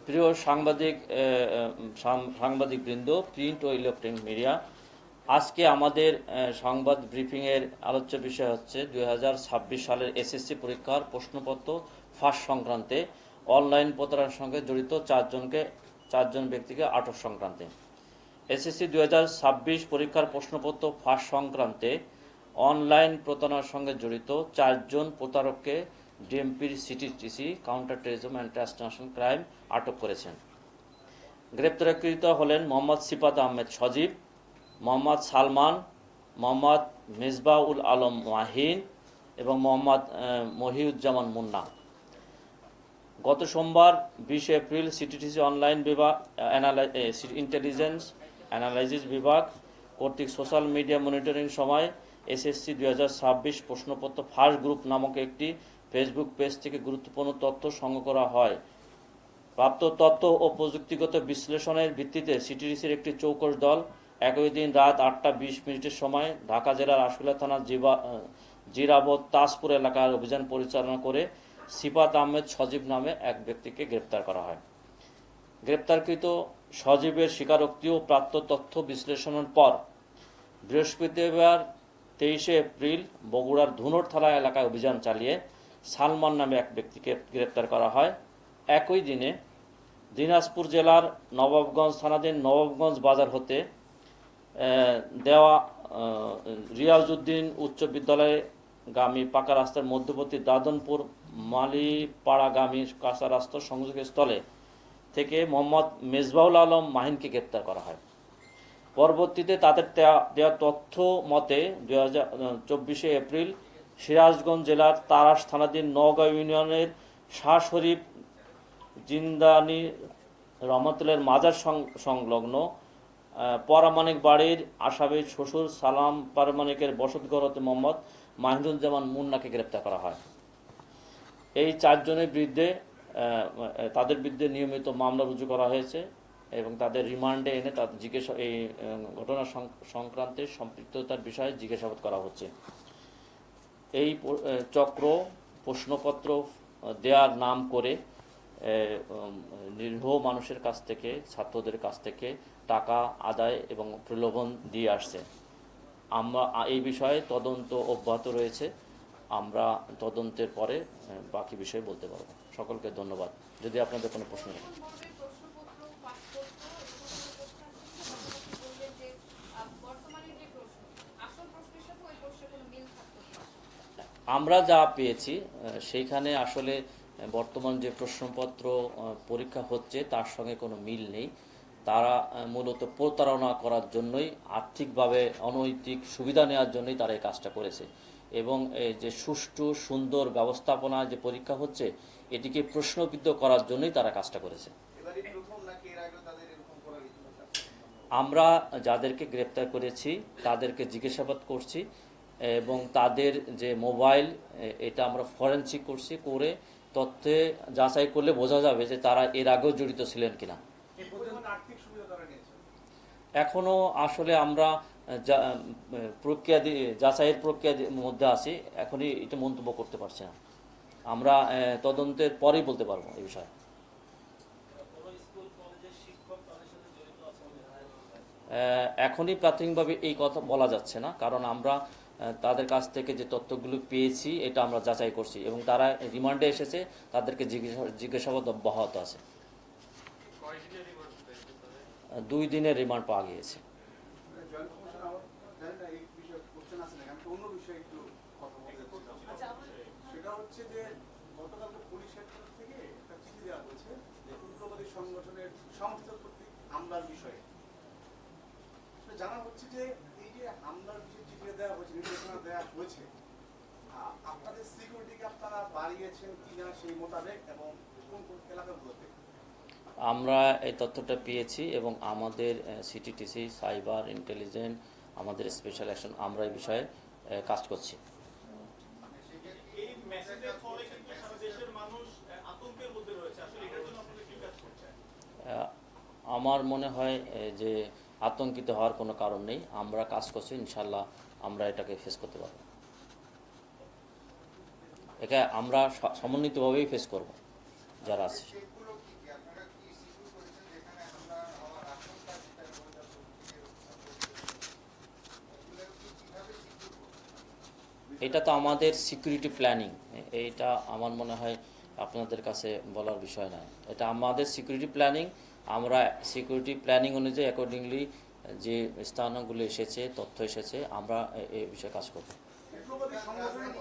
প্রিয় সাংবাদিকবৃন্দ, প্রিন্ট ও electronic media, আজকে আমাদের সংবাদ ব্রিফিংয়ের আলোচ্য বিষয় হচ্ছে 2026 সালের এসএসসি পরীক্ষার প্রশ্নপত্র ফাঁস সংক্রান্তে অনলাইন প্রতারণার সঙ্গে জড়িত চারজন ব্যক্তিকে আটক সংক্রান্তে। এসএসসি 2026 পরীক্ষার প্রশ্নপত্র ফাঁস সংক্রান্তে অনলাইন প্রতারণার সঙ্গে জড়িত চারজন প্রতারককে ডিএমপির CTTC counter terrorism and transnational crime আটক করেছেন। গ্রেপ্তারকৃত হলেন মোহাম্মদ সিফাত আহমেদ সজীব, মোহাম্মদ সালমান, মোহাম্মদ মিসবাউল আলম মাহিন এবং মোহাম্মদ মহিউজ্জামান মুন্না। গত সোমবার 20 এপ্রিল সিটিটিসি অনলাইন বিভাগ ইন্টেলিজেন্স অ্যানালাইসিস বিভাগ কর্তৃক সোশ্যাল মিডিয়া মনিটরিং সময় এসএসসি 2026 প্রশ্নপত্র ফাঁস গ্রুপ নামক একটি ফেসবুক পেজ থেকে গুরুত্বপূর্ণ তথ্য সংগ্রহ করা হয়। প্রাপ্ত তথ্য ও প্রযুক্তিগত বিশ্লেষণের ভিত্তিতে সিটিটিসির একটি চৌকস দল একই দিন রাত 8:20 সময় ঢাকা জেলার আশুলিয়া থানার জিরাবত তাজপুর এলাকার অভিযান পরিচালনা করে সিফাত আহমেদ সজীব নামে এক ব্যক্তিকে গ্রেপ্তার করা হয়। গ্রেপ্তারকৃত সজীবের স্বীকারোক্তি ও প্রাপ্ত তথ্য বিশ্লেষণের পর বৃহস্পতিবার 23 এপ্রিল বগুড়ার ধুনট থানা এলাকায় অভিযান চালিয়ে সালমান নামে এক ব্যক্তিকে গ্রেপ্তার করা হয়। একই দিনে দিনাজপুর জেলার নবাবগঞ্জ থানাধীন নবাবগঞ্জ বাজার হতে দেওয়া রিয়াজউদ্দিন উচ্চ বিদ্যালয়ে গামী পাকা রাস্তার মধ্যবর্তী দাদনপুর মালিপাড়াগামী কাঁচা রাস্তার সংযোগস্থলে থেকে মোহাম্মদ মেজবাউল আলম মাহিনকে গ্রেপ্তার করা হয়। পরবর্তীতে তাদের দেওয়া তথ্য মতে 24 এপ্রিল সিরাজগঞ্জ জেলার তারাস থানাধীন নওগাঁ ইউনিয়নের শাহ শরীফ জিন্দানি রহমতুল্লাহর মাজার সংলগ্ন পারমাণিক বাড়ির আসামির শ্বশুর সালাম পারমাণিকের বসতঘর হতে মোহাম্মদ মাহিদুজ্জামান মুন্নাকে গ্রেপ্তার করা হয়। এই চারজনের বিরুদ্ধে তাদের বিরুদ্ধে নিয়মিত মামলা রুজু করা হয়েছে এবং তাদের রিমান্ডে এনে তাদের এই ঘটনা সংক্রান্তে সম্পৃক্ততার বিষয়ে জিজ্ঞাসাবাদ করা হচ্ছে। এই চক্র প্রশ্নপত্র দেওয়ার নাম করে নিরীহ মানুষের কাছ থেকে, ছাত্রদের কাছ থেকে টাকা আদায় এবং প্রলোভন দিয়ে আসছে। আমরা এই বিষয়ে তদন্ত অব্যাহত রয়েছে। আমরা তদন্তের পরে বাকি বিষয়ে বলতে পারবো। সকলকে ধন্যবাদ। যদি আপনাদের কোনো প্রশ্ন থাকে। আমরা যা পেয়েছি সেইখানে আসলে বর্তমান যে প্রশ্নপত্র পরীক্ষা হচ্ছে তার সঙ্গে কোনো মিল নেই। তারা মূলত প্রতারণা করার জন্যই, আর্থিকভাবে অনৈতিক সুবিধা নেওয়ার জন্যই তারা এই কাজটা করেছে এবং যে সুষ্ঠু সুন্দর ব্যবস্থাপনা যে পরীক্ষা হচ্ছে এটিকে প্রশ্নবিদ্ধ করার জন্যই তারা কাজটা করেছে। আমরা যাদেরকে গ্রেপ্তার করেছি তাদেরকে জিজ্ঞাসাবাদ করছি এবং তাদের যে মোবাইল এটা আমরা ফরেনসিক করছি, করে তথ্যে যাচাই করলে বোঝা যাবে যে তারা এর আগেও জড়িত ছিলেন কিনা। এখনো আসলে আমরা যাচাইয়ের প্রক্রিয়ার মধ্যে আছি, এখনই এটা মন্তব্য করতে পারছি না। আমরা তদন্তের পরেই বলতে পারবো এই বিষয়ে। এখনই প্রাথমিকভাবে এই কথা বলা যাচ্ছে না, কারণ আমরা তাদের কাছ থেকে যে তথ্যগুলো পেয়েছি এটা আমরা যাচাই করছি এবং তারা রিমান্ডে এসেছে, তাদেরকে জিজ্ঞাসাবাদ অব্যাহত আছে। 2 দিনের রিমান্ড পাওয়া গিয়েছে। জানা হচ্ছে যে এই যে হামলার বিষয়ে চিঠি দেওয়া হয়েছে, নির্দেশনা দেওয়া হয়েছে, আপনাদের সিকিউরিটিকে আপনারা বাড়িয়েছেন কিনা সেই মোতাবেক এবং কোন কোন এলাকাগুলোতে? আমরা এই তথ্যটা পেয়েছি এবং আমাদের সিটিটিসি, সাইবার ইন্টেলিজেন্স, আমাদের স্পেশাল অ্যাকশন, আমরা এই বিষয়ে কাজ করছি। আমার মনে হয় যে আতঙ্কিত হওয়ার কোনো কারণ নেই। আমরা কাজ করছি, ইনশাল্লাহ আমরা এটাকে ফেস করতে পারব। এটা আমরা সমন্বিতভাবেই ফেস করব যারা আছে। এটা তো আমাদের সিকিউরিটি প্ল্যানিং, এইটা আমার মনে হয় আপনাদের কাছে বলার বিষয় নয়। এটা আমাদের সিকিউরিটি প্ল্যানিং, আমরা সিকিউরিটি প্ল্যানিং অনুযায়ী অ্যাকর্ডিংলি যে স্থানগুলো এসেছে, তথ্য এসেছে, আমরা এই বিষয়ে কাজ করব। বিপ্লবী সংগঠনের